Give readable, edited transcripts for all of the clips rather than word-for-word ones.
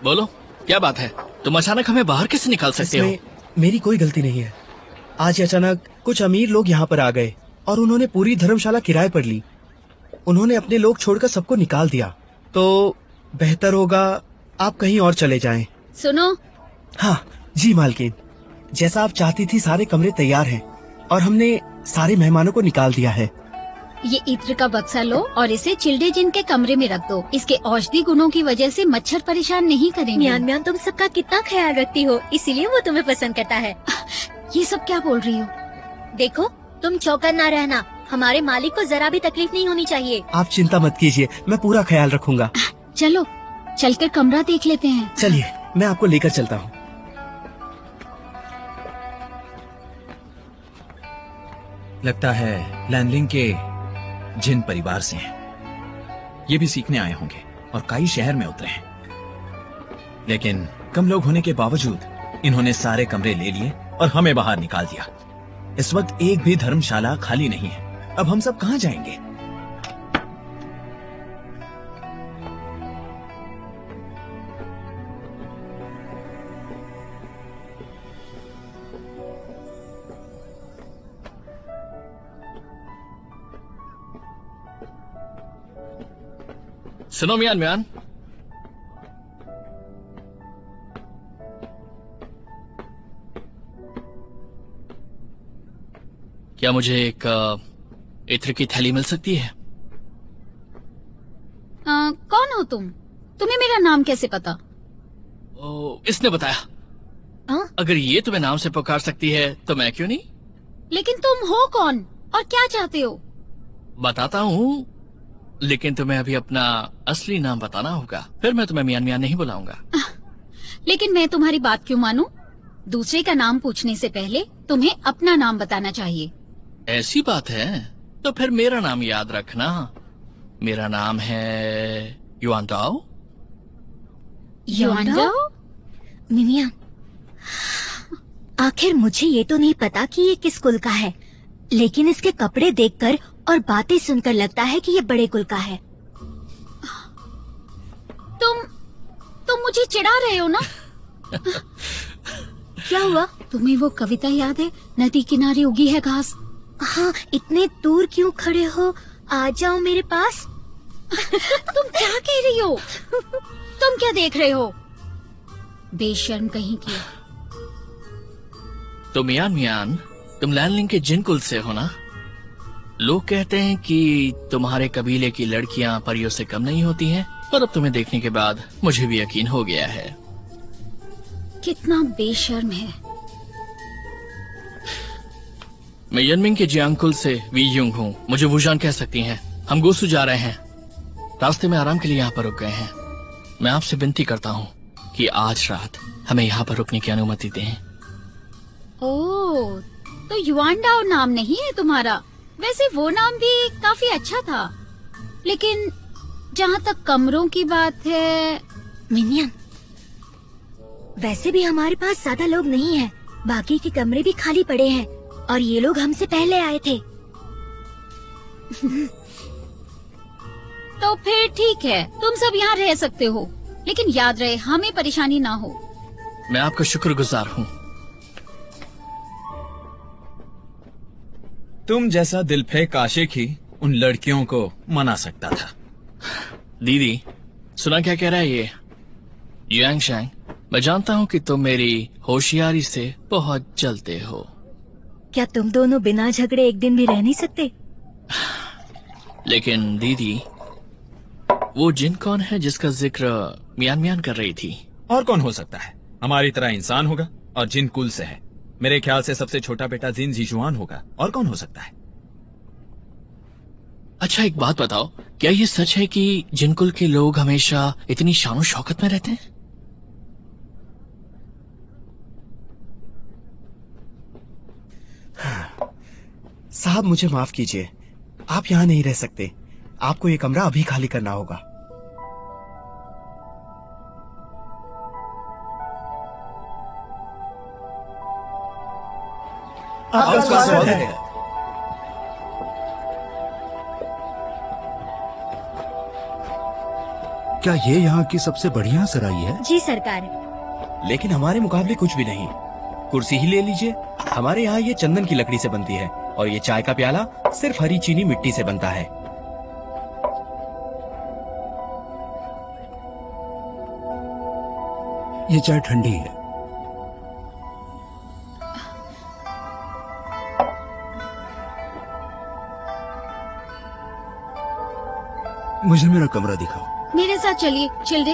बोलो, क्या बात है? तुम अचानक हमें बाहर कैसे निकाल सकते हो? मेरी कोई गलती नहीं है। आज अचानक कुछ अमीर लोग यहाँ पर आ गए और उन्होंने पूरी धर्मशाला किराए पर ली। उन्होंने अपने लोग छोड़कर सबको निकाल दिया। तो बेहतर होगा आप कहीं और चले जाएं। सुनो। हाँ जी मालकिन, जैसा आप चाहती थी सारे कमरे तैयार हैं और हमने सारे मेहमानों को निकाल दिया है। ये इत्र का बक्सा लो और इसे चिल्डे जिन के कमरे में रख दो। इसके औषधि गुणों की वजह से मच्छर परेशान नहीं करेंगे। म्यान म्यान तुम सबका कितना ख्याल रखती हो, इसीलिए वो तुम्हें पसंद करता है। ये सब क्या बोल रही हो? देखो, तुम चौकन ना रहना। हमारे मालिक को जरा भी तकलीफ नहीं होनी चाहिए। आप चिंता मत कीजिए, मैं पूरा ख्याल रखूंगा। चलो चलकर कमरा देख लेते हैं। चलिए, मैं आपको लेकर चलता हूँ। लगता है लैनलिंग के जिन परिवार से हैं। ये भी सीखने आए होंगे और कई शहर में उतरे हैं। लेकिन कम लोग होने के बावजूद इन्होंने सारे कमरे ले लिए और हमें बाहर निकाल दिया। इस वक्त एक भी धर्मशाला खाली नहीं है। अब हम सब कहाँ जाएंगे? सुनो मियान मियान, क्या मुझे एक इत्र की थैली मिल सकती है? कौन हो तुम? तुम्हें मेरा नाम कैसे पता? इसने बताया। अगर ये तुम्हें नाम से पुकार सकती है तो मैं क्यों नहीं? लेकिन तुम हो कौन और क्या चाहते हो? बताता हूँ, लेकिन तुम्हें अभी अपना असली नाम बताना होगा, फिर मैं तुम्हें मियान मियान नहीं बुलाऊंगा। लेकिन मैं तुम्हारी बात क्यों मानूं? दूसरे का नाम पूछने से पहले तुम्हें अपना नाम बताना चाहिए। ऐसी बात है तो फिर मेरा नाम याद रखना। मेरा नाम है युआन दाओ। युआन दाओ? मिमिया, आखिर मुझे ये तो नहीं पता कि ये किस कुल का है, लेकिन इसके कपड़े देखकर और बातें सुनकर लगता है कि ये बड़े कुल का है। तुम मुझे चिढ़ा रहे हो ना? क्या हुआ? तुम्हें वो कविता याद है, नदी किनारे उगी है घास? हाँ, इतने दूर क्यों खड़े हो? आ जाओ मेरे पास। तुम क्या कह रही हो? तुम क्या देख रहे हो? बेशर्म कहीं की। तो मियान मियान, तुम लैनलिंग के जिन कुल से हो ना? लोग कहते हैं कि तुम्हारे कबीले की लड़कियां परियों से कम नहीं होती हैं, और अब तुम्हें देखने के बाद मुझे भी यकीन हो गया है। कितना बेशर्म है। मैं यनमिंग के जियांग से वी यूंग हूँ। मुझे वुजान कह सकती हैं। हम गोसू जा रहे हैं। रास्ते में आराम के लिए यहाँ पर रुक गए हैं। मैं आपसे विनती करता हूँ कि आज रात हमें यहाँ पर रुकने की अनुमति दें। ओह, तो युआन दाओ नाम नहीं है तुम्हारा? वैसे वो नाम भी काफी अच्छा था, लेकिन जहाँ तक कमरों की बात है। मिनियन, वैसे भी हमारे पास ज्यादा लोग नहीं हैं। बाकी के कमरे भी खाली पड़े हैं और ये लोग हमसे पहले आए थे। तो फिर ठीक है, तुम सब यहाँ रह सकते हो, लेकिन याद रहे हमें परेशानी ना हो। मैं आपका शुक्रगुजार हूँ। तुम जैसा दिलफेक आशिक ही उन लड़कियों को मना सकता था। दीदी, सुना क्या कह रहा है ये? यांग शैंग, मैं जानता हूँ कि तुम मेरी होशियारी से बहुत जलते हो। क्या तुम दोनों बिना झगड़े एक दिन भी रह नहीं सकते? लेकिन दीदी, वो जिन कौन है जिसका जिक्र मियान मियान कर रही थी? और कौन हो सकता है? हमारी तरह इंसान होगा और जिन कुल से है। मेरे ख्याल से सबसे छोटा बेटा जिन जीजुआन होगा। और कौन हो सकता है? अच्छा, एक बात बताओ, क्या ये सच है कि जिनकुल के लोग हमेशा इतनी शानो शौकत में रहते हैं? साहब, मुझे माफ कीजिए, आप यहाँ नहीं रह सकते। आपको ये कमरा अभी खाली करना होगा। आपका स्वागत है। क्या ये यहाँ की सबसे बढ़िया सराई है? जी सरकार। लेकिन हमारे मुकाबले कुछ भी नहीं। कुर्सी ही ले लीजिए। हमारे यहाँ ये चंदन की लकड़ी से बनती है और ये चाय का प्याला सिर्फ हरी चीनी मिट्टी से बनता है। ये चाय ठंडी है। मुझे मेरा कमरा दिखाओ। मेरे साथ चलिए चिल्ड्रे।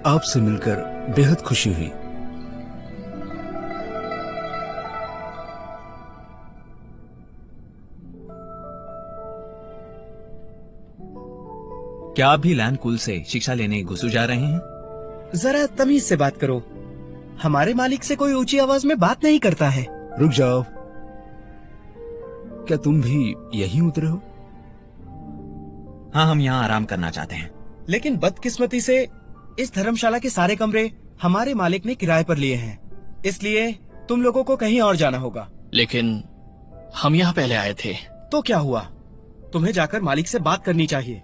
आपसे मिलकर बेहद खुशी हुई। क्या आप भी लैंड कुल से शिक्षा लेने गुसु जा रहे हैं? जरा तमीज से बात करो। हमारे मालिक से कोई ऊंची आवाज में बात नहीं करता है। रुक जाओ, क्या तुम भी यहीं उतरे हो? हाँ, हम यहाँ आराम करना चाहते हैं। लेकिन बदकिस्मती से इस धर्मशाला के सारे कमरे हमारे मालिक ने किराए पर लिए हैं, इसलिए तुम लोगों को कहीं और जाना होगा। लेकिन हम यहाँ पहले आए थे। तो क्या हुआ? तुम्हें जाकर मालिक से बात करनी चाहिए।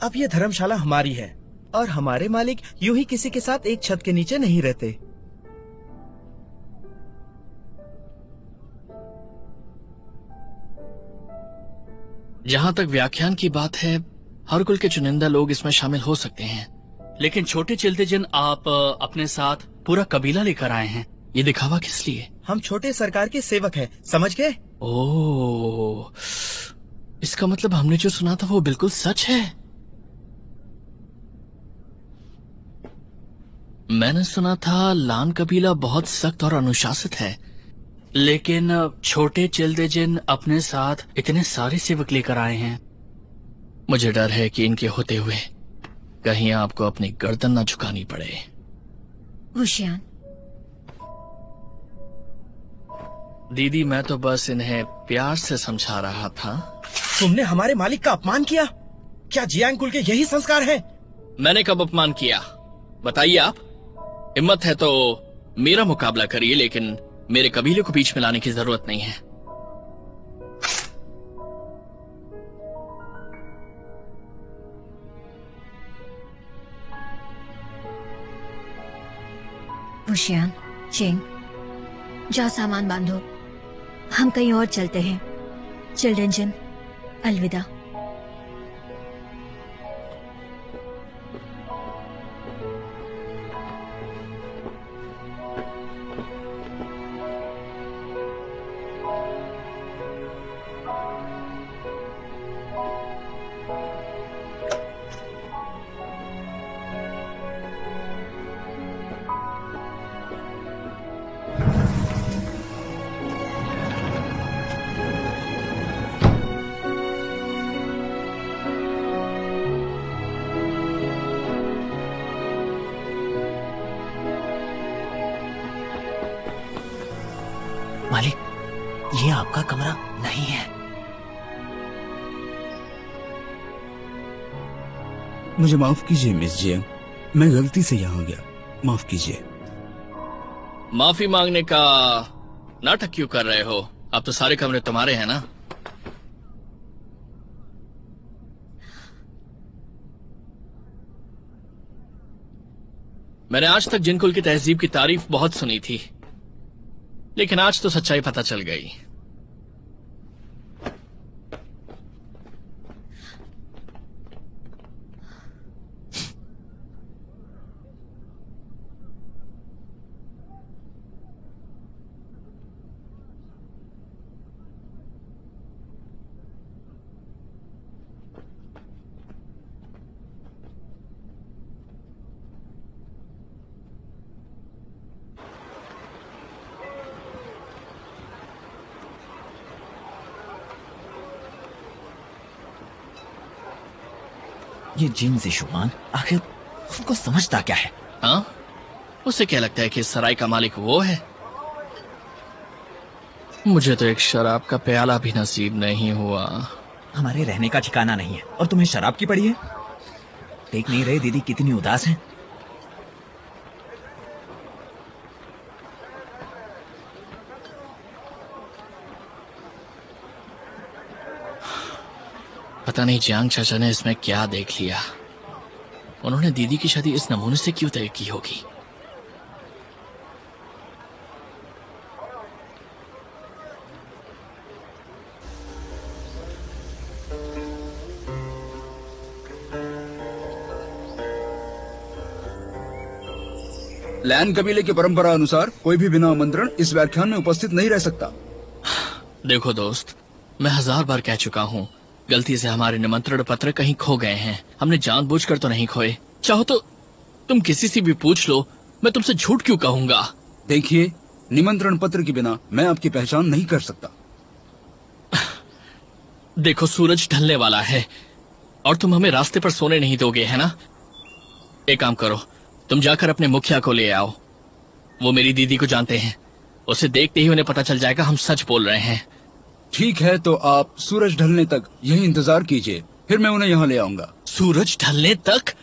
अब ये धर्मशाला हमारी है और हमारे मालिक यूं ही किसी के साथ एक छत के नीचे नहीं रहते। जहाँ तक व्याख्यान की बात है, हर कुल के चुनिंदा लोग इसमें शामिल हो सकते हैं, लेकिन छोटे चिल्ते जिन आप अपने साथ पूरा कबीला लेकर आए हैं, ये दिखावा किस लिए? हम छोटे सरकार के सेवक हैं, समझ गए? ओह, इसका मतलब हमने जो सुना था वो बिल्कुल सच है। मैंने सुना था लान कबीला बहुत सख्त और अनुशासित है, लेकिन छोटे चिल्ते जिन अपने साथ इतने सारे सेवक लेकर आए हैं। मुझे डर है कि इनके होते हुए कहीं आपको अपनी गर्दन न झुकानी पड़े। वुशियान, दीदी, मैं तो बस इन्हें प्यार से समझा रहा था। तुमने हमारे मालिक का अपमान किया। क्या जियांग कुल के यही संस्कार हैं? मैंने कब अपमान किया? बताइए आप। हिम्मत है तो मेरा मुकाबला करिए, लेकिन मेरे कबीले को बीच में लाने की जरूरत नहीं है। वुशियान, चिंग, जाओ सामान बांधो, हम कहीं और चलते हैं। चिल्ड्रन जिन, अलविदा। मालिक, ये आपका कमरा नहीं है। मुझे माफ कीजिए मिस जियांग, मैं गलती से यहाँ गया, माफ कीजिए। माफी मांगने का नाटक क्यों कर रहे हो? अब तो सारे कमरे तुम्हारे हैं ना। मैंने आज तक जिन कुल की तहजीब की तारीफ बहुत सुनी थी, लेकिन आज तो सच्चाई पता चल गई। ये जिन जिशुमान आखिर उनको समझता क्या है? हाँ, उसे क्या लगता है कि इस सराय का मालिक वो है? मुझे तो एक शराब का प्याला भी नसीब नहीं हुआ। हमारे रहने का ठिकाना नहीं है और तुम्हें शराब की पड़ी है। देख नहीं रहे दीदी कितनी उदास है। पता नहीं जियांग चाचा ने इसमें क्या देख लिया। उन्होंने दीदी की शादी इस नमूने से क्यों तय की होगी? लैन कबीले की परंपरा अनुसार कोई भी बिना आमंत्रण इस व्याख्यान में उपस्थित नहीं रह सकता। देखो दोस्त, मैं 1000 बार कह चुका हूँ, गलती से हमारे निमंत्रण पत्र कहीं खो गए हैं। हमने जानबूझकर तो नहीं खोए। चाहो तो तुम किसी से भी पूछ लो, मैं तुमसे झूठ क्यों कहूंगा? देखिए, निमंत्रण पत्र के बिना मैं आपकी पहचान नहीं कर सकता। देखो, सूरज ढलने वाला है और तुम हमें रास्ते पर सोने नहीं दोगे, है ना? एक काम करो, तुम जाकर अपने मुखिया को ले आओ। वो मेरी दीदी को जानते हैं। उसे देखते ही उन्हें पता चल जाएगा हम सच बोल रहे हैं। ठीक है, तो आप सूरज ढलने तक यही इंतजार कीजिए, फिर मैं उन्हें यहाँ ले आऊंगा। सूरज ढलने तक?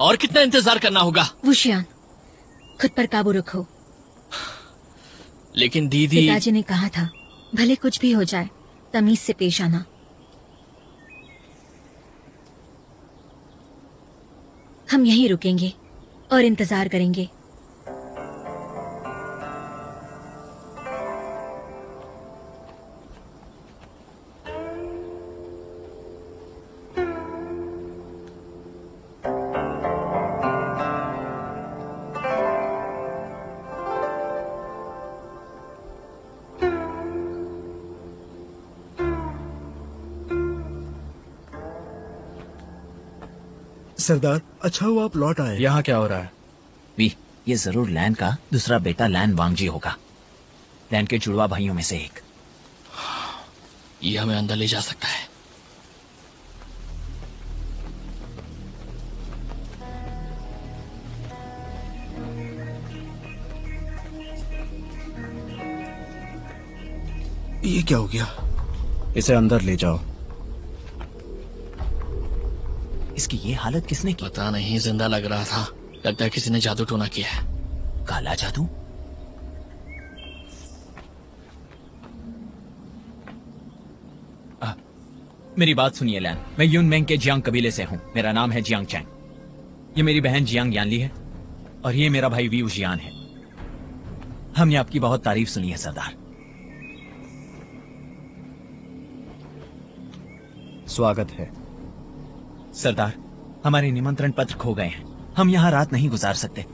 और कितना इंतजार करना होगा? वुशियान, खुद पर काबू रखो। लेकिन दीदी... पिताजी ने कहा था, भले कुछ भी हो जाए, तमीज से पेश आना। हम यहीं रुकेंगे और इंतजार करेंगे। सरदार, अच्छा हुआ आप लौट आए। यहाँ क्या हो रहा है? वी, ये जरूर लैन का दूसरा बेटा लैन वांगजी होगा, लैन के जुड़वा भाइयों में से एक। ये हमें अंदर ले जा सकता है। ये क्या हो गया? इसे अंदर ले जाओ। इसकी ये हालत किसने की? पता नहीं, जिंदा लग रहा था। लगता है किसी ने जादू टोना किया है। काला जादू? मेरी बात सुनिए लैन, मैं यूनमेंग के जियांग कबीले से हूँ। मेरा नाम है जियांग चैंग। ये मेरी बहन जियांग यानली है और ये मेरा भाई वी उजियान है। हमने आपकी बहुत तारीफ सुनी है सरदार। स्वागत है। सरदार, हमारे निमंत्रण पत्र खो गए हैं। हम यहाँ रात नहीं गुजार सकते।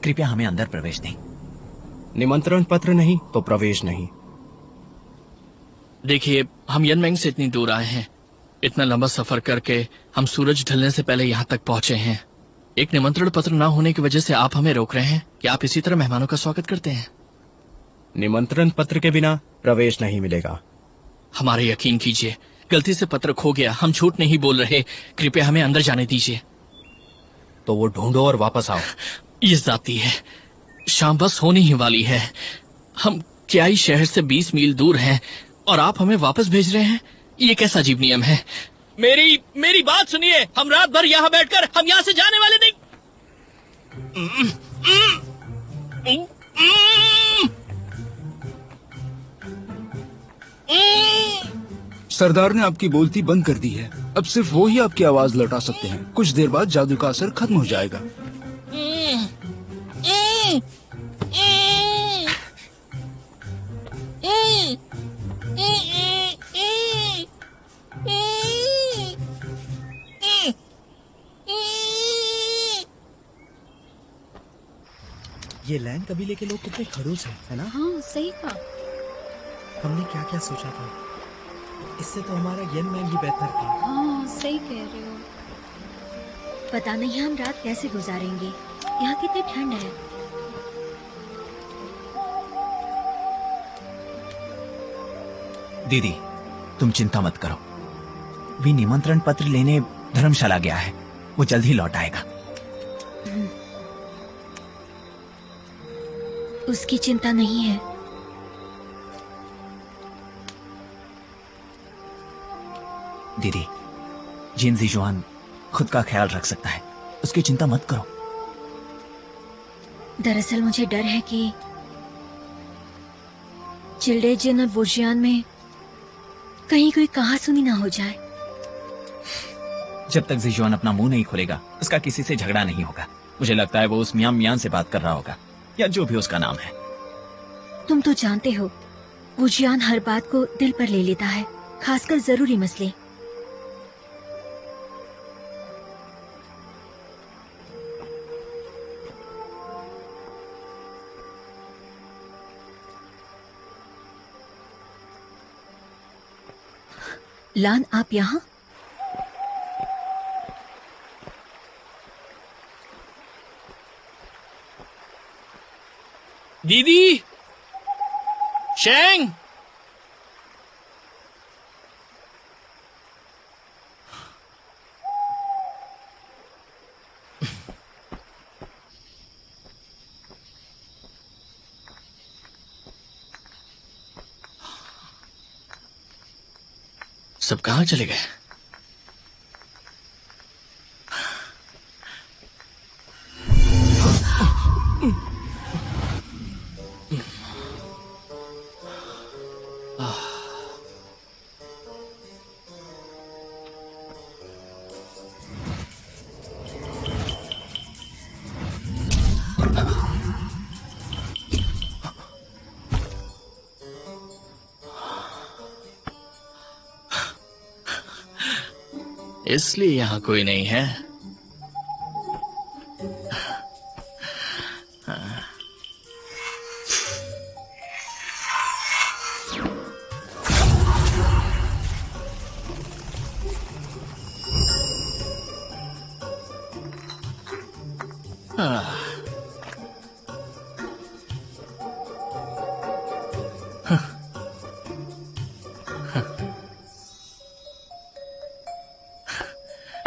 कृपया हमें अंदर प्रवेश दें। निमंत्रण पत्र नहीं तो प्रवेश नहीं। देखिए, हम यनमेंग से इतनी दूर आए हैं। इतना लंबा सफर करके हम सूरज ढलने से पहले यहाँ तक पहुँचे हैं। एक निमंत्रण पत्र ना होने की वजह से आप हमें रोक रहे हैं। क्या आप इसी तरह मेहमानों का स्वागत करते हैं? निमंत्रण पत्र के बिना प्रवेश नहीं मिलेगा। हमारे यकीन कीजिए, गलती से पत्र खो गया। हम झूठ नहीं बोल रहे। कृपया हमें अंदर जाने दीजिए। तो वो ढूंढो और वापस आओ। ये जाती है। शाम बस होने ही वाली है। हम क्याई शहर से 20 मील दूर हैं और आप हमें वापस भेज रहे हैं। ये कैसा अजीब नियम है? मेरी बात सुनिए। हम रात भर यहाँ बैठकर हम यहाँ से जाने वाले नहीं। सरदार ने आपकी बोलती बंद कर दी है। अब सिर्फ वो ही आपकी आवाज लौटा सकते हैं। कुछ देर बाद जादू का असर खत्म हो जाएगा। ये लैन कबीले के लोग कितने खड़ूस हैं, है ना? हाँ, सही कहा। हमने क्या क्या सोचा था। इससे तो हमारा यनमेंग ही बेहतर था। हाँ, सही कह रहे हो। पता नहीं हम रात कैसे गुजारेंगे। यहाँ कितनी ठंड है। दीदी, तुम चिंता मत करो। वी निमंत्रण पत्र लेने धर्मशाला गया है। वो जल्द ही लौट आएगा। उसकी चिंता नहीं है। दीदी, जिन ज़ीजुआन खुद का ख्याल रख सकता है, उसकी चिंता मत करो। दरअसल मुझे डर है कि चिल्ड्रेजियन और वुजियान में कहीं कोई कहासुनी ना हो जाए। जब तक ज़ीजुआन अपना मुंह नहीं खोलेगा, उसका किसी से झगड़ा नहीं होगा। मुझे लगता है वो उस मियां मियां से बात कर रहा होगा, या जो भी उसका नाम है। तुम तो जानते हो, वुजियान हर बात को दिल पर ले लेता है, खासकर जरूरी मसले। लान, आप यहाँ? दीदी, शेंग, सब कहाँ चले गए? इसलिए यहां कोई नहीं है।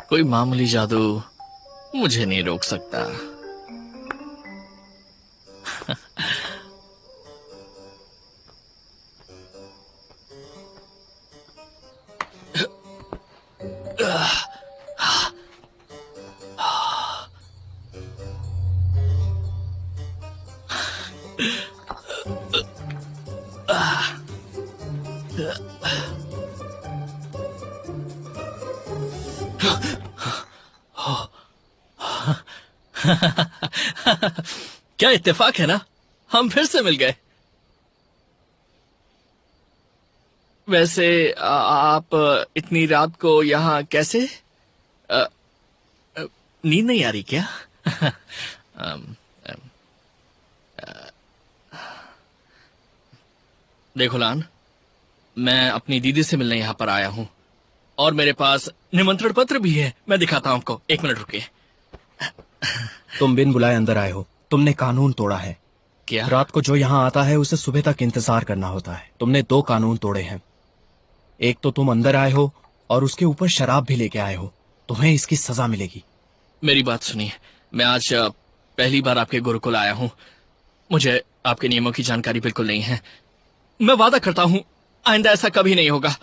कोई मामूली जादू मुझे नहीं रोक सकता। क्या इत्तेफाक है ना, हम फिर से मिल गए। वैसे आप इतनी रात को यहाँ कैसे? नींद नहीं आ रही क्या? देखो लान, मैं अपनी दीदी से मिलने यहाँ पर आया हूँ और मेरे पास निमंत्रण पत्र भी है। मैं दिखाता हूँ आपको, एक मिनट रुकिए। तुम बिन बुलाए अंदर आए हो। तुमने कानून तोड़ा है। क्या? रात को जो यहाँ आता है उसे सुबह तक इंतजार करना होता है। तुमने 2 कानून तोड़े हैं। एक तो तुम अंदर आए हो और उसके ऊपर शराब भी लेके आए हो। तुम्हें इसकी सजा मिलेगी। मेरी बात सुनिए, मैं आज पहली बार आपके गुरुकुल आया हूँ। मुझे आपके नियमों की जानकारी बिल्कुल नहीं है। मैं वादा करता हूँ आइंदा ऐसा कभी नहीं होगा।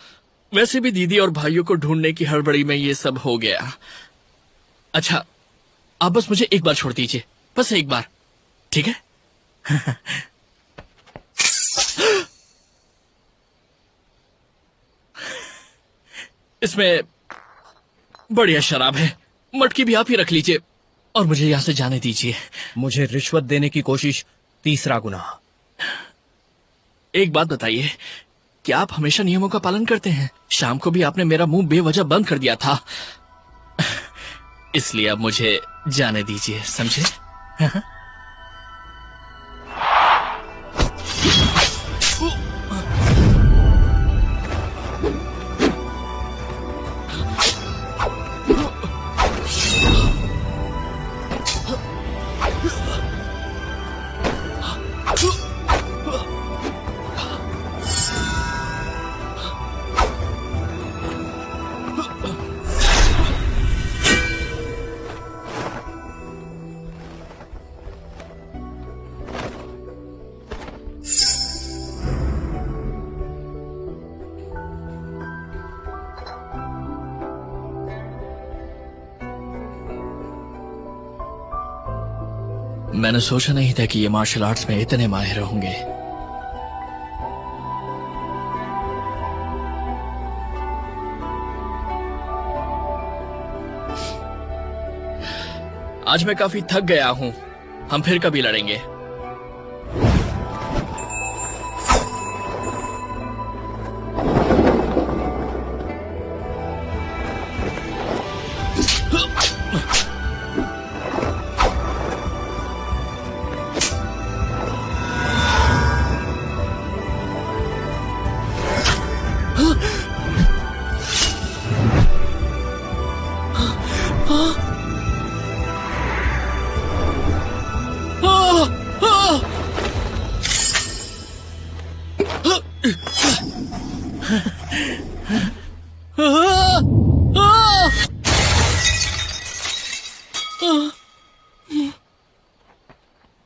वैसे भी दीदी और भाइयों को ढूंढने की हड़बड़ी में ये सब हो गया। अच्छा, आप बस मुझे एक बार छोड़ दीजिए, बस एक बार, ठीक है? इसमें बढ़िया शराब है, मटकी भी आप ही रख लीजिए और मुझे यहां से जाने दीजिए। मुझे रिश्वत देने की कोशिश, 3रा गुनाह। एक बात बताइए, क्या आप हमेशा नियमों का पालन करते हैं? शाम को भी आपने मेरा मुंह बेवजह बंद कर दिया था, इसलिए अब मुझे जाने दीजिए, समझे? मैंने सोचा नहीं था कि ये मार्शल आर्ट्स में इतने माहिर होंगे। आज मैं काफी थक गया हूं। हम फिर कभी लड़ेंगे।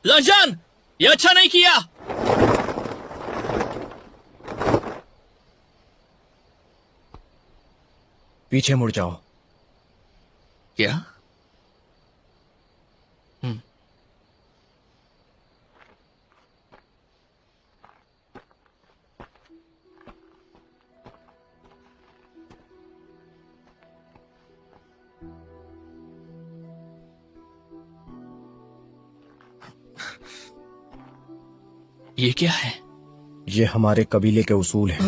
लंजन, ये अच्छा नहीं किया। पीछे मुड़ जाओ। क्या? ये क्या है? ये हमारे कबीले के उसूल हैं।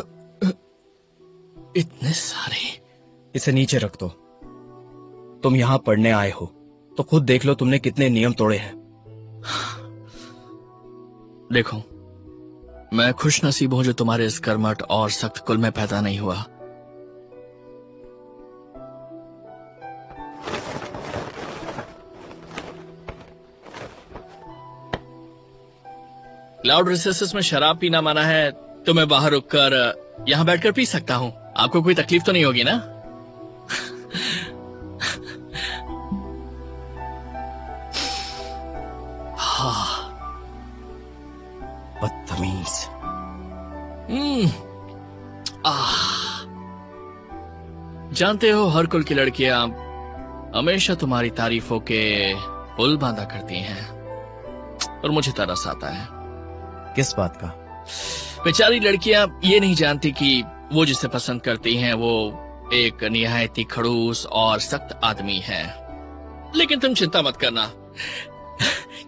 इतने सारे। इसे नीचे रख दो। तुम यहाँ पढ़ने आए हो तो खुद देख लो तुमने कितने नियम तोड़े हैं। देखो, मैं खुश नसीब हूं जो तुम्हारे इस कर्मठ और सख्त कुल में पैदा नहीं हुआ। क्लाउड रिसेसेस में शराब पीना मना है, तो मैं बाहर रुककर यहां बैठकर पी सकता हूं। आपको कोई तकलीफ तो नहीं होगी ना? हाँ, बदतमीज। जानते हो, हर कुल की लड़कियां हमेशा तुम्हारी तारीफों के पुल बांधा करती हैं और मुझे तरस आता है। किस बात का? बेचारी लड़कियां ये नहीं जानती कि वो जिसे पसंद करती हैं वो एक निहायत ही खड़ूस और सख्त आदमी है। लेकिन तुम चिंता मत करना,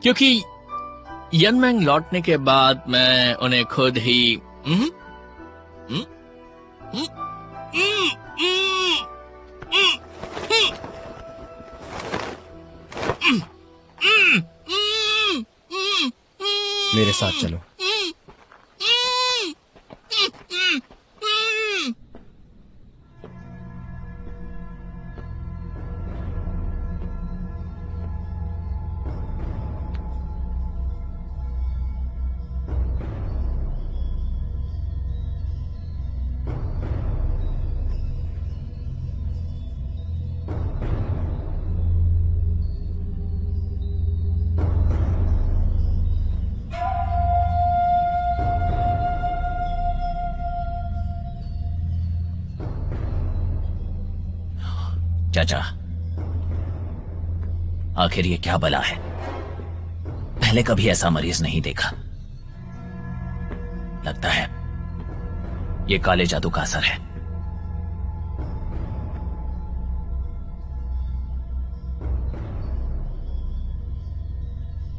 क्योंकि यनमैंग लौटने के बाद मैं उन्हें खुद ही मेरे साथ चलो। चाचा, आखिर ये क्या बला है? पहले कभी ऐसा मरीज नहीं देखा। लगता है ये काले जादू का असर है।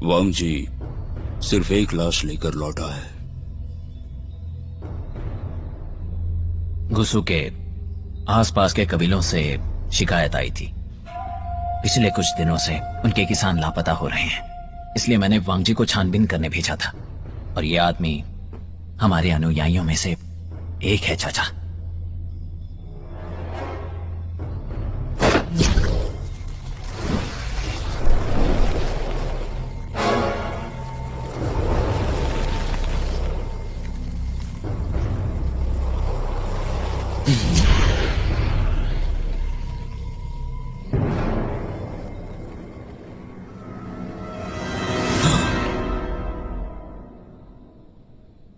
वांग जी सिर्फ एक लाश लेकर लौटा है। गुसु के आसपास के कबीलों से शिकायत आई थी। पिछले कुछ दिनों से उनके किसान लापता हो रहे हैं, इसलिए मैंने वांग जी को छानबीन करने भेजा था। और ये आदमी हमारे अनुयायियों में से एक है चाचा।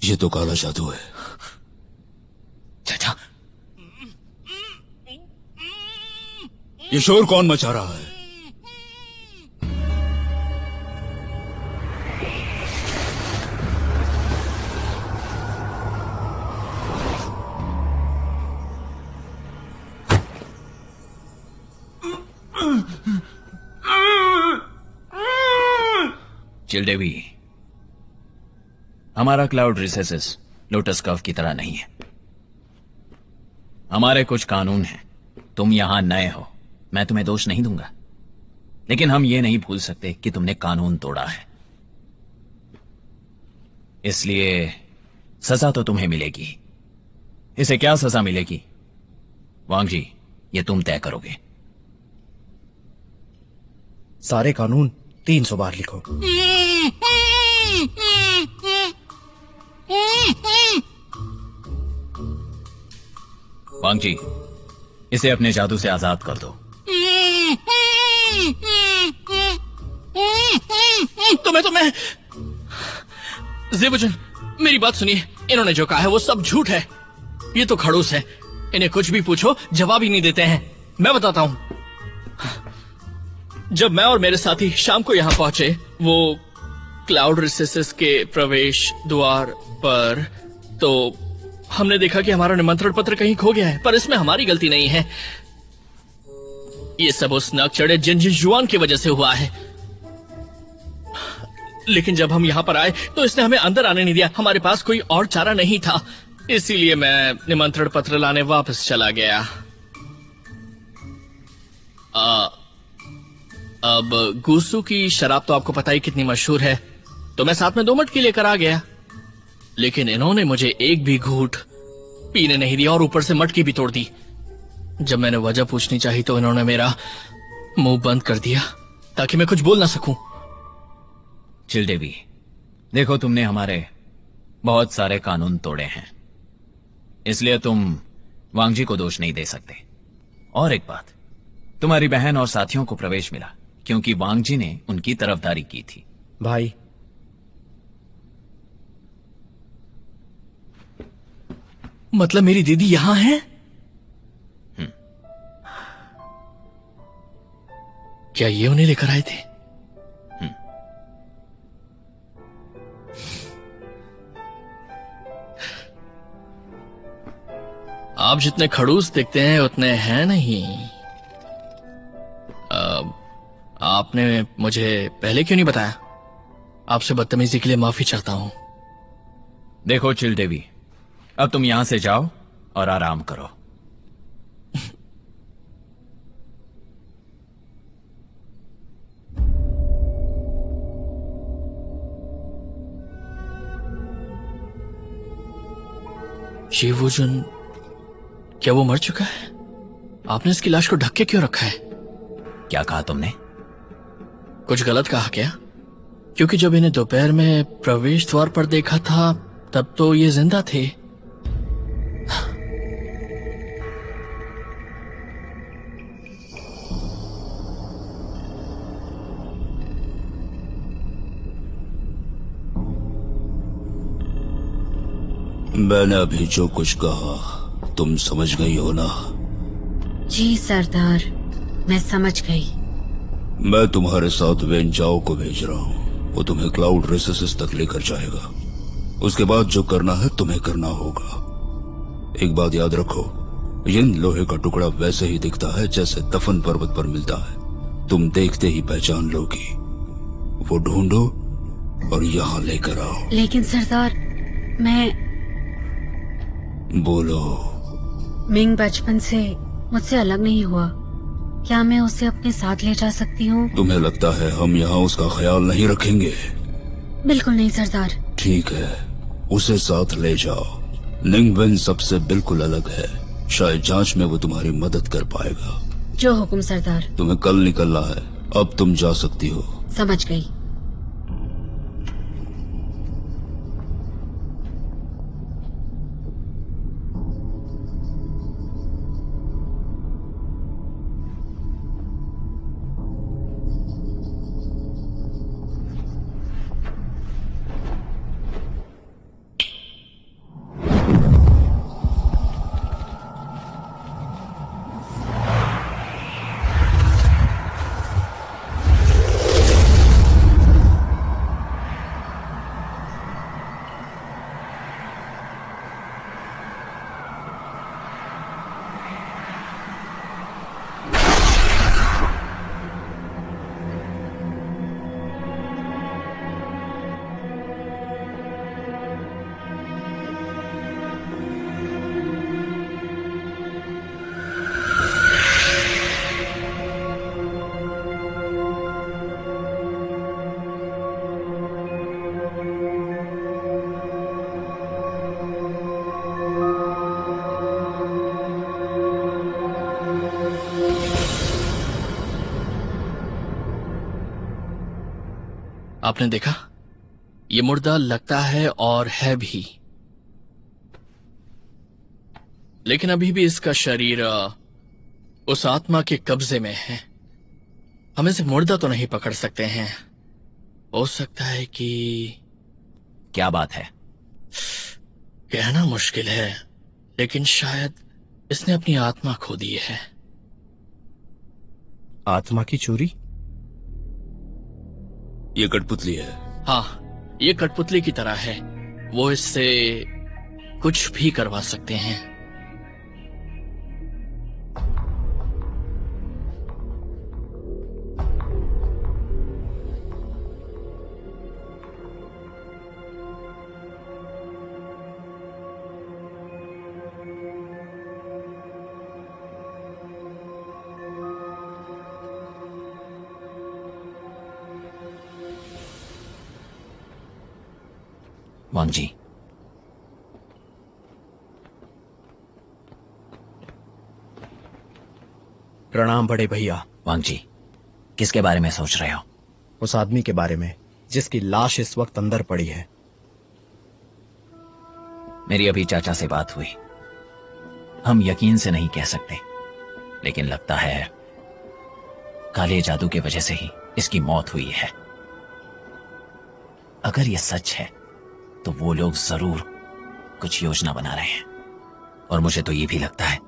ये तो काला जादू है। चाचा, ये शोर कौन मचा रहा है? चिलदेवी, हमारा क्लाउड रिसेसेस लोटस कर्व की तरह नहीं है। हमारे कुछ कानून हैं। तुम यहां नए हो, मैं तुम्हें दोष नहीं दूंगा, लेकिन हम ये नहीं भूल सकते कि तुमने कानून तोड़ा है। इसलिए सजा तो तुम्हें मिलेगी। इसे क्या सजा मिलेगी, वांग जी, ये तुम तय करोगे। सारे कानून 300 बार लिखो। वांग जी, इसे अपने जादू से आजाद कर दो। तुम्हें ज़ेबुजुन, मेरी बात सुनिए। इन्होंने जो कहा है वो सब झूठ है। ये तो खड़ूस है, इन्हें कुछ भी पूछो जवाब ही नहीं देते हैं। मैं बताता हूं। जब मैं और मेरे साथी शाम को यहां पहुंचे, वो क्लाउड रिसेसेस के प्रवेश द्वार पर, तो हमने देखा कि हमारा निमंत्रण पत्र कहीं खो गया है। पर इसमें हमारी गलती नहीं है। ये सब उस नकचढ़े जिनजुआन की वजह से हुआ है। लेकिन जब हम यहां पर आए तो इसने हमें अंदर आने नहीं दिया। हमारे पास कोई और चारा नहीं था, इसीलिए मैं निमंत्रण पत्र लाने वापस चला गया। अब गुसु की शराब तो आपको पता ही कितनी मशहूर है, तो मैं साथ में 2 मटकी लेकर आ गया। लेकिन इन्होंने मुझे एक भी घूंट पीने नहीं दिया और ऊपर से मटकी भी तोड़ दी। जब मैंने वजह पूछनी चाहिए तो इन्होंने मेरा मुंह बंद कर दिया ताकि मैं कुछ बोल ना सकूं। चिलदेवी, देखो, तुमने हमारे बहुत सारे कानून तोड़े हैं, इसलिए तुम वांग जी को दोष नहीं दे सकते। और एक बात, तुम्हारी बहन और साथियों को प्रवेश मिला क्योंकि वांग जी ने उनकी तरफदारी की थी। भाई, मतलब मेरी दीदी यहां है? क्या ये उन्हें लेकर आए थे? आप जितने खड़ूस दिखते हैं उतने हैं नहीं। आपने मुझे पहले क्यों नहीं बताया? आपसे बदतमीजी के लिए माफी चाहता हूं। देखो चिलदेवी, अब तुम यहां से जाओ और आराम करो। शिवुजुन, क्या वो मर चुका है? आपने इसकी लाश को ढक के क्यों रखा है? क्या कहा तुमने? कुछ गलत कहा क्या? क्योंकि जब इन्हें दोपहर में प्रवेश द्वार पर देखा था तब तो ये जिंदा थे। मैंने अभी जो कुछ कहा तुम समझ गई हो ना? जी सरदार, मैं समझ गई। मैं तुम्हारे साथ वेन जाओ को भेज रहा हूँ। वो तुम्हें क्लाउड रिसेसेस तक लेकर जाएगा। उसके बाद जो करना है तुम्हें करना होगा। एक बात याद रखो, यिन लोहे का टुकड़ा वैसे ही दिखता है जैसे दफन पर्वत पर मिलता है। तुम देखते ही पहचान लोगी। वो ढूंढो और यहाँ लेकर आओ। लेकिन सरदार, मैं बोलो। मिंग बचपन से मुझसे अलग नहीं हुआ। क्या मैं उसे अपने साथ ले जा सकती हूँ? तुम्हें लगता है हम यहाँ उसका ख्याल नहीं रखेंगे? बिल्कुल नहीं सरदार। ठीक है, उसे साथ ले जाओ। निंगवेन सबसे बिल्कुल अलग है। शायद जांच में वो तुम्हारी मदद कर पाएगा। जो हुक्म सरदार। तुम्हें कल निकलना है, अब तुम जा सकती हो। समझ गई। आपने देखा, ये मुर्दा लगता है और है भी, लेकिन अभी भी इसका शरीर उस आत्मा के कब्जे में है। हम इसे मुर्दा तो नहीं पकड़ सकते हैं। हो सकता है कि... क्या बात है? कहना मुश्किल है, लेकिन शायद इसने अपनी आत्मा खो दी है। आत्मा की चोरी? ये कठपुतली है। हाँ, ये कठपुतली की तरह है। वो इससे कुछ भी करवा सकते हैं। वांग जी, प्रणाम बड़े भैया। वांग जी, किसके बारे में सोच रहे हो? उस आदमी के बारे में जिसकी लाश इस वक्त अंदर पड़ी है। मेरी अभी चाचा से बात हुई। हम यकीन से नहीं कह सकते, लेकिन लगता है काले जादू की वजह से ही इसकी मौत हुई है। अगर यह सच है तो वो लोग जरूर कुछ योजना बना रहे हैं, और मुझे तो ये भी लगता है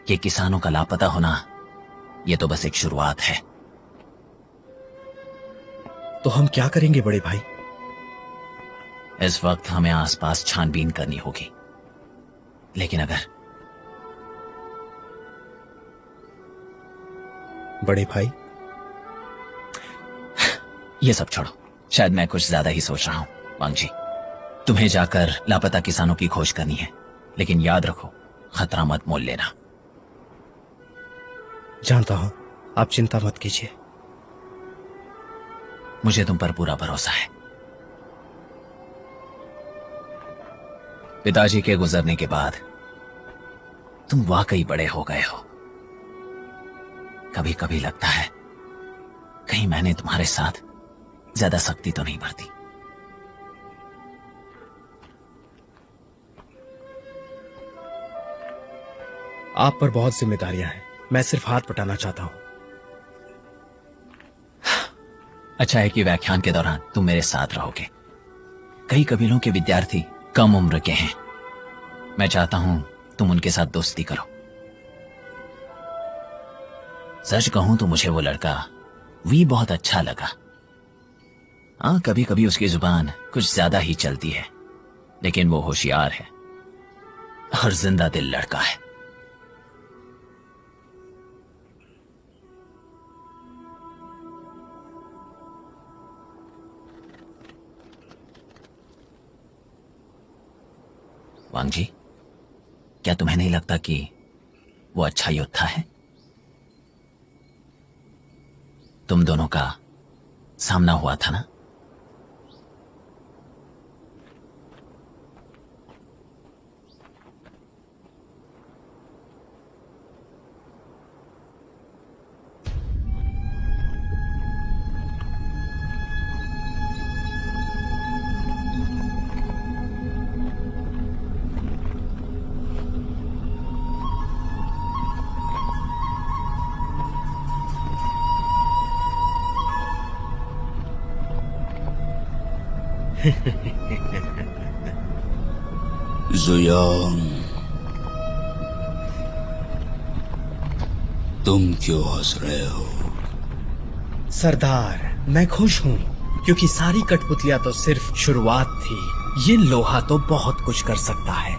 कि किसानों का लापता होना ये तो बस एक शुरुआत है। तो हम क्या करेंगे बड़े भाई? इस वक्त हमें आसपास छानबीन करनी होगी, लेकिन अगर... बड़े भाई, ये सब छोड़ो, शायद मैं कुछ ज्यादा ही सोच रहा हूं। वांग जी, तुम्हें जाकर लापता किसानों की खोज करनी है, लेकिन याद रखो, खतरा मत मोल लेना। जानता हूं, आप चिंता मत कीजिए। मुझे तुम पर पूरा भरोसा है। पिताजी के गुजरने के बाद तुम वाकई बड़े हो गए हो। कभी कभी लगता है कहीं मैंने तुम्हारे साथ ज्यादा सख्ती तो नहीं बरती। आप पर बहुत जिम्मेदारियां हैं, मैं सिर्फ हाथ बटाना चाहता हूं। अच्छा है कि व्याख्यान के दौरान तुम मेरे साथ रहोगे। कई कबीलों के विद्यार्थी कम उम्र के हैं। मैं चाहता हूं तुम उनके साथ दोस्ती करो। सच कहूं तो मुझे वो लड़का वी बहुत अच्छा लगा। हाँ, कभी कभी उसकी जुबान कुछ ज्यादा ही चलती है, लेकिन वो होशियार है और जिंदा दिल लड़का है। वांग जी, क्या तुम्हें नहीं लगता कि वो अच्छा योद्धा है? तुम दोनों का सामना हुआ था ना? जुयांग, तुम क्यों हंस रहे हो? सरदार, मैं खुश हूं क्योंकि सारी कठपुतलियां तो सिर्फ शुरुआत थी। ये लोहा तो बहुत कुछ कर सकता है।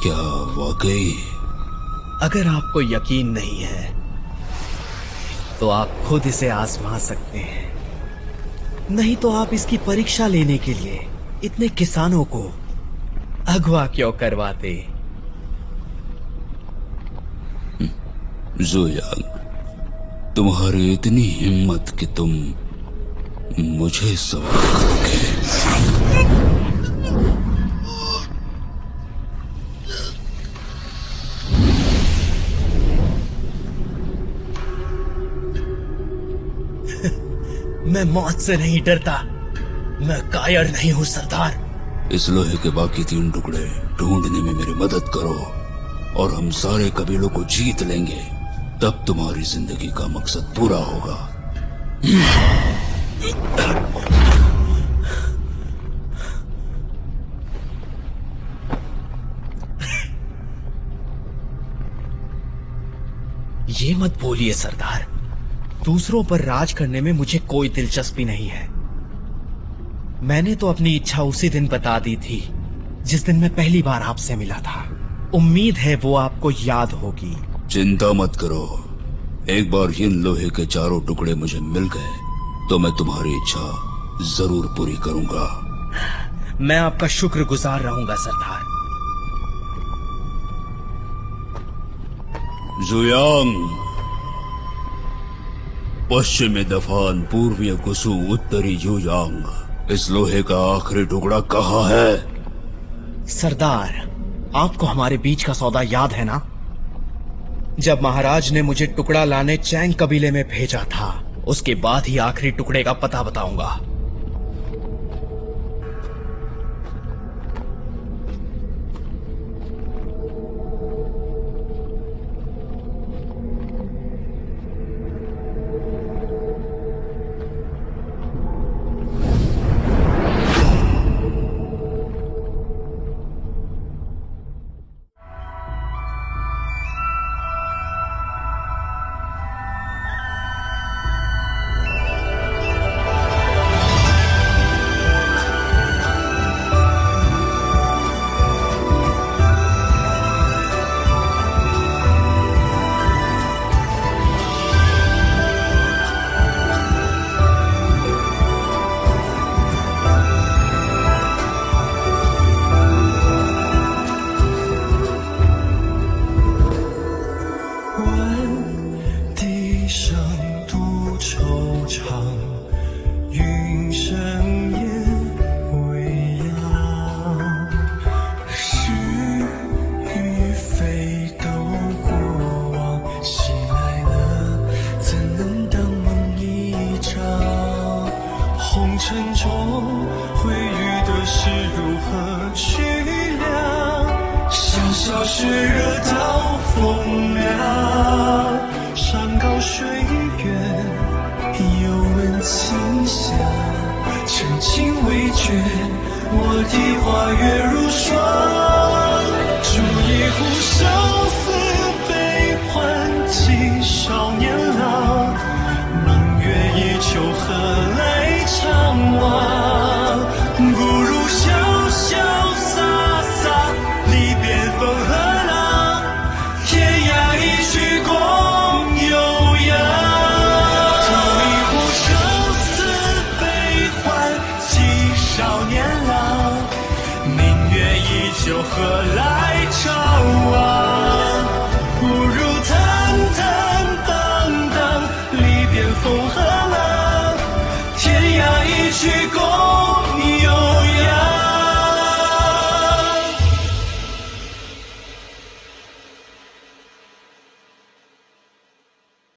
क्या वाकई? अगर आपको यकीन नहीं है तो आप खुद इसे आजमा सकते हैं, नहीं तो आप इसकी परीक्षा लेने के लिए इतने किसानों को अगवा क्यों करवाते? जुयांग, तुम्हारी इतनी हिम्मत कि तुम मुझे सवाल करोगे। मैं मौत से नहीं डरता, मैं कायर नहीं हूँ सरदार। इस लोहे के बाकी 3 टुकड़े ढूंढने में मेरी मदद करो और हम सारे कबीलों को जीत लेंगे। तब तुम्हारी जिंदगी का मकसद पूरा होगा। ये मत बोलिए सरदार, दूसरों पर राज करने में मुझे कोई दिलचस्पी नहीं है। मैंने तो अपनी इच्छा उसी दिन बता दी थी जिस दिन मैं पहली बार आपसे मिला था। उम्मीद है वो आपको याद होगी। चिंता मत करो, एक बार इन लोहे के 4 टुकड़े मुझे मिल गए तो मैं तुम्हारी इच्छा जरूर पूरी करूंगा। मैं आपका शुक्रगुजार रहूंगा सरदार। जुयांग, पश्चिमी दफान, पूर्वीय कुसु, उत्तरी युयांग, इस लोहे का आखिरी टुकड़ा कहाँ है? सरदार, आपको हमारे बीच का सौदा याद है ना? जब महाराज ने मुझे टुकड़ा लाने चैंग कबीले में भेजा था, उसके बाद ही आखिरी टुकड़े का पता बताऊंगा।去共